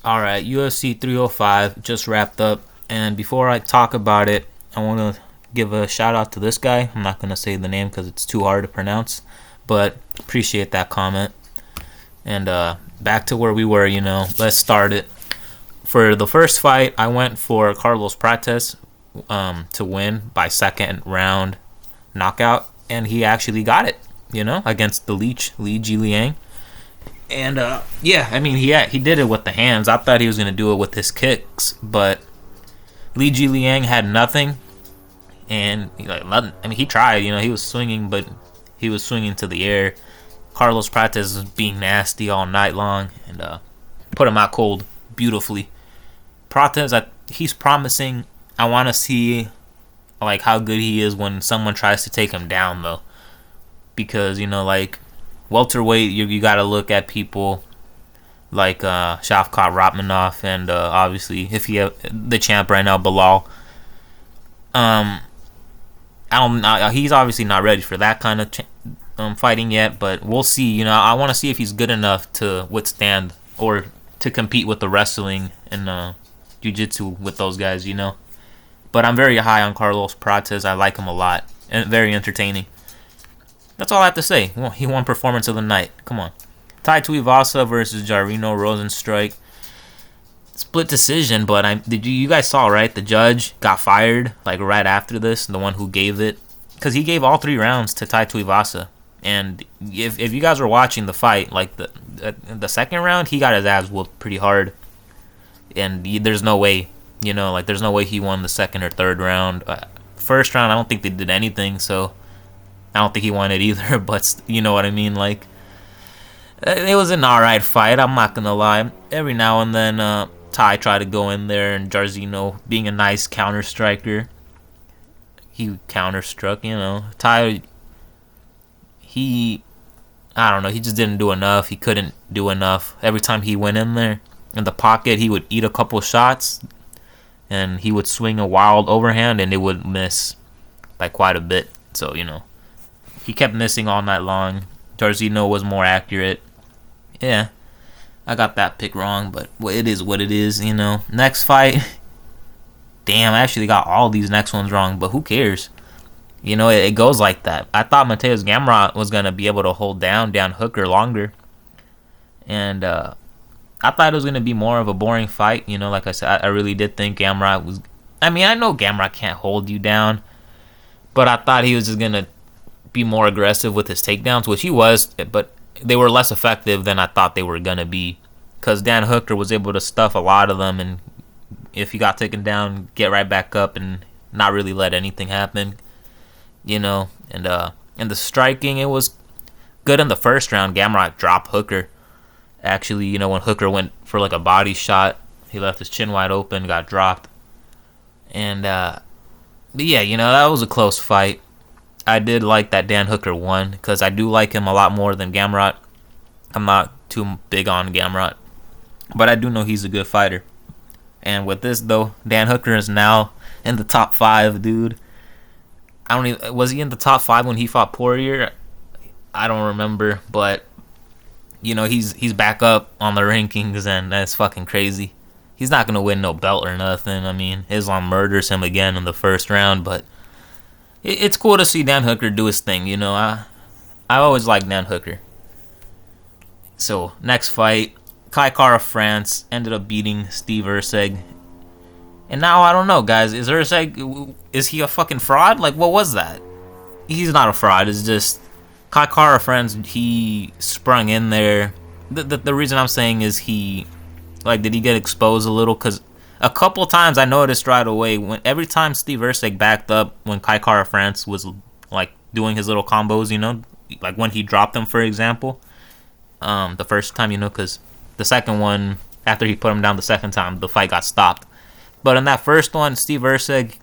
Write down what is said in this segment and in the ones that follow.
All right, UFC 305 just wrapped up, and before I talk about it, I want to give a shout out to this guy. I'm not gonna say the name because it's too hard to pronounce, but appreciate that comment. And back to where we were, let's start it. For the first fight, I went for Carlos Prates to win by second round knockout, and he actually got it, against the Leech, Li Jiliang. And yeah, I mean he did it with the hands. I thought he was gonna do it with his kicks, but Li Jiliang had nothing, and he tried. He was swinging, but he was swinging to the air. Carlos Prates was being nasty all night long, and put him out cold beautifully. Prates, he's promising. I want to see how good he is when someone tries to take him down, though, because welterweight, you got to look at people like Shavkat Ratmanov, and obviously if you have the champ right now, Bilal. He's obviously not ready for that kind of fighting yet, but we'll see. I want to see if he's good enough to withstand or to compete with the wrestling and jiu-jitsu with those guys. But I'm very high on Carlos Prates. I like him a lot and very entertaining. That's all I have to say. Well, he won performance of the night. Come on. Tai Tuivasa versus Jarino Rosenstrike. Split decision, but you guys saw, right? The judge got fired right after this, the one who gave it, because he gave all 3 rounds to Tai Tuivasa. And if you guys were watching the fight, the second round, he got his ass whooped pretty hard. And there's no way, there's no way he won the second or third round. First round, I don't think they did anything, so I don't think he won it either, but you know what I mean? It was an alright fight, I'm not gonna lie. Every now and then, Ty tried to go in there, and Jairzinho, being a nice counter striker, he counter-struck, Ty, I don't know, he just didn't do enough. He couldn't do enough. Every time he went in there, in the pocket, he would eat a couple shots, and he would swing a wild overhand, and it would miss by quite a bit. So, he kept missing all night long. Jairzinho was more accurate. Yeah, I got that pick wrong, but it is what it is, Next fight. Damn, I actually got all these next ones wrong, but who cares? It goes like that. I thought Mateus Gamrot was going to be able to hold down Dan Hooker longer. And I thought it was going to be more of a boring fight. Like I said, I really did think Gamrot was... I mean, I know Gamrot can't hold you down, but I thought he was just going to be more aggressive with his takedowns, which he was, but they were less effective than I thought they were going to be, because Dan Hooker was able to stuff a lot of them, and if he got taken down, get right back up and not really let anything happen, and the striking, it was good in the first round. Gamrot dropped Hooker. Actually, when Hooker went for a body shot, he left his chin wide open, got dropped. And but yeah, that was a close fight. I did like that Dan Hooker won, because I do like him a lot more than Gamrot. I'm not too big on Gamrot, but I do know he's a good fighter. And with this, though, Dan Hooker is now in the top 5, dude. Was he in the top 5 when he fought Poirier? I don't remember, but he's back up on the rankings, and that's fucking crazy. He's not gonna win no belt or nothing. I mean, Islam murders him again in the first round, but it's cool to see Dan Hooker do his thing. I always liked Dan Hooker. So next fight, Kai Kara France ended up beating Steve Erceg. And now I don't know, guys. Is he a fucking fraud? What was that? He's not a fraud. It's just Kai Kara France. He sprung in there. The reason I'm saying is did he get exposed a little? Because a couple times I noticed right away, every time Steve Erceg backed up when Kai Kara France was doing his little combos, when he dropped them, for example, the first time, because the second one, after he put him down the second time, the fight got stopped. But in that first one, Steve Erceg,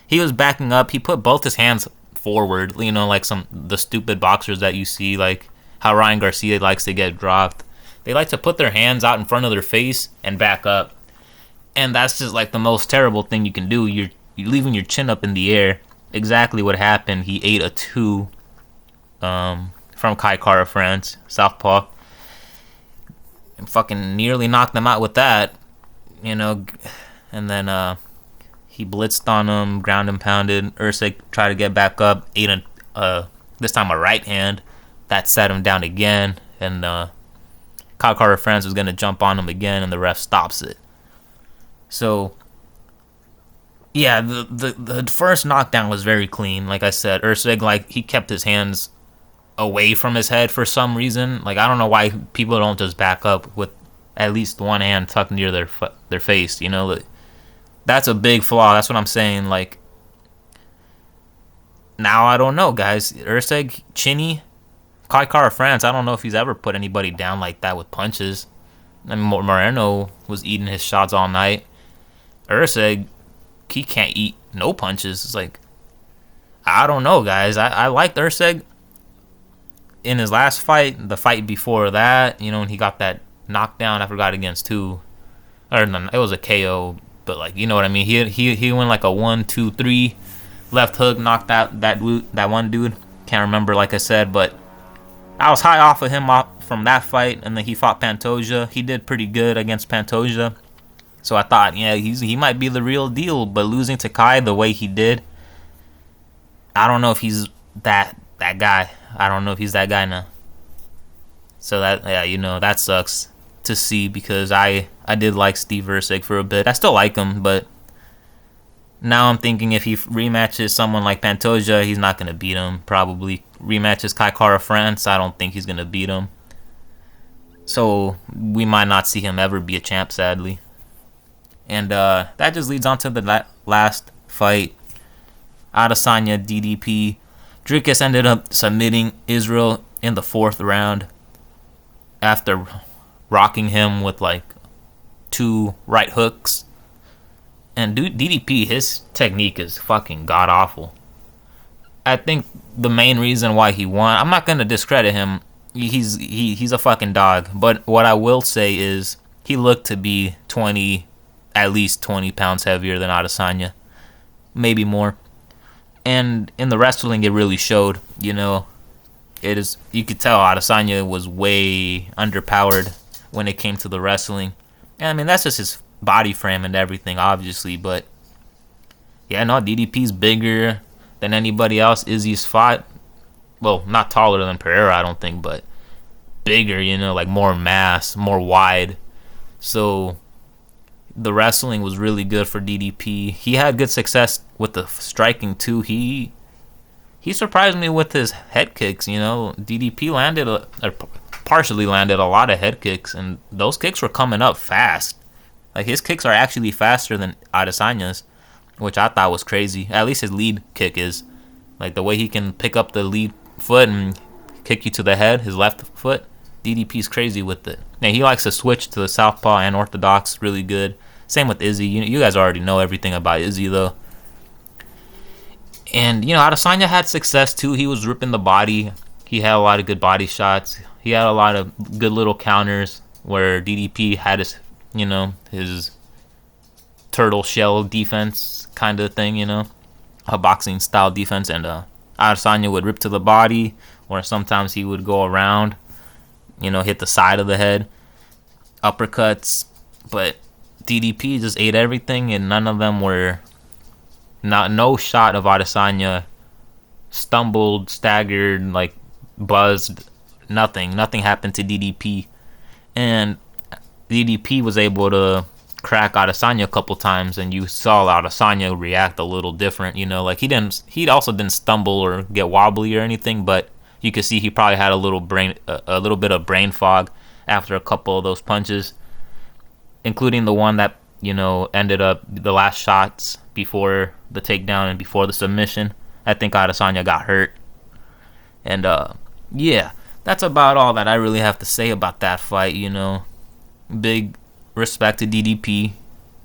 he was backing up. He put both his hands forward, the stupid boxers that you see, how Ryan Garcia likes to get dropped. They like to put their hands out in front of their face and back up. And that's just the most terrible thing you can do. You're leaving your chin up in the air. Exactly what happened. He ate a 2 from Kai Kara France, southpaw, and fucking nearly knocked them out with that. you know, and then he blitzed on him, ground and pounded. Usyk tried to get back up, ate this time a right hand that set him down again, and Kyle Carter France was gonna jump on him again, and the ref stops it. So yeah, the first knockdown was very clean. Like I said, Usyk, like, he kept his hands away from his head for some reason. Like, I don't know why people don't just back up with at least one hand tucked near their face. You know, that's a big flaw. That's what I'm saying. Like, now I don't know, guys. Usyk, chinny, Kaikara France. I don't know if he's ever put anybody down like that with punches. I mean, Moreno was eating his shots all night. Usyk, he can't eat no punches. It's like, I don't know, guys. I liked Usyk in his last fight. The fight before that, you know, when he got that knockdown, I forgot against who, or no, it was a KO. But, like, you know what I mean. He went like a 1-2-3 left hook, knocked out that one dude. Can't remember, like I said, but I was high off of him from that fight, and then he fought Pantoja. He did pretty good against Pantoja. So I thought, yeah, he might be the real deal, but losing to Kai the way he did, I don't know if he's that guy. I don't know if he's that guy now. So that, yeah, you know, that sucks to see, because I did like Steve Usyk for a bit. I still like him, but now I'm thinking if he rematches someone like Pantoja, he's not gonna beat him. Probably rematches Kai Kara France, I don't think he's gonna beat him. So we might not see him ever be a champ, sadly. And that just leads on to the last fight. Adesanya DDP. Dricus ended up submitting Israel in the 4th round after rocking him with like 2 right hooks. And DDP, his technique is fucking god awful. I think the main reason why he won, I'm not gonna discredit him. He's a fucking dog. But what I will say is he looked to be at least 20 pounds heavier than Adesanya, maybe more. And in the wrestling, it really showed. You know, you could tell Adesanya was way underpowered when it came to the wrestling. And I mean, that's just his body frame and everything, obviously. But yeah, no, DDP's bigger than anybody else Izzy's fought. Well, not taller than Pereira, I don't think, but bigger. You know, like more mass, more wide. So the wrestling was really good for DDP. He had good success with the striking too. He surprised me with his head kicks. You know, DDP partially landed a lot of head kicks, and those kicks were coming up fast. Like, his kicks are actually faster than Adesanya's, which I thought was crazy. At least his lead kick is. Like, the way he can pick up the lead foot and kick you to the head, his left foot, DDP's crazy with it. And he likes to switch to the southpaw and orthodox really good. Same with Izzy. You guys already know everything about Izzy, though. And, you know, Adesanya had success, too. He was ripping the body. He had a lot of good body shots. He had a lot of good little counters where DDP had his turtle shell defense kind of thing, you know, a boxing style defense. And Adesanya would rip to the body, or sometimes he would go around, you know, hit the side of the head, uppercuts. But DDP just ate everything, and none of them were no shot of Adesanya stumbled, staggered, like buzzed. Nothing happened to DDP. And DDP was able to crack Adesanya a couple times, and you saw Adesanya react a little different. You know, like he also didn't stumble or get wobbly or anything, but you could see he probably had a little bit of brain fog after a couple of those punches, including the one that, you know, ended up the last shots before the takedown and before the submission. I think Adesanya got hurt. And yeah, that's about all that I really have to say about that fight. You know, big respect to DDP.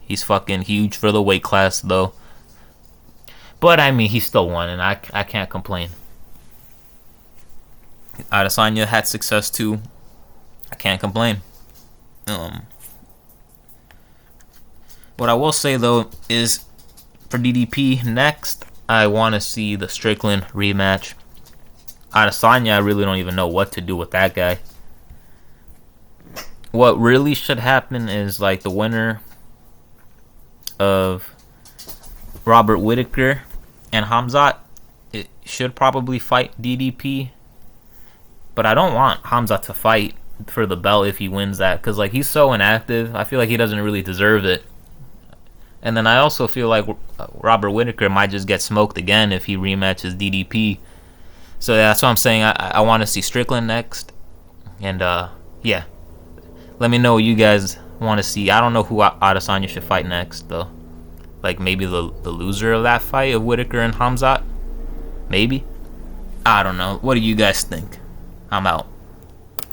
He's fucking huge for the weight class, though. But I mean, he still won, and I can't complain. Adesanya had success too. I can't complain. What I will say, though, is for DDP next, I want to see the Strickland rematch. Adesanya, I really don't even know what to do with that guy. What really should happen is, like, the winner of Robert Whittaker and Hamzat. It should probably fight DDP, but I don't want Hamzat to fight for the belt if he wins that, because like he's so inactive. I feel like he doesn't really deserve it. And then I also feel like Robert Whittaker might just get smoked again if he rematches DDP. So yeah, that's what I'm saying. I want to see Strickland next. And yeah, let me know what you guys want to see. I don't know who Adesanya should fight next though. Like maybe the loser of that fight of Whittaker and Hamzat. Maybe. I don't know. What do you guys think? I'm out.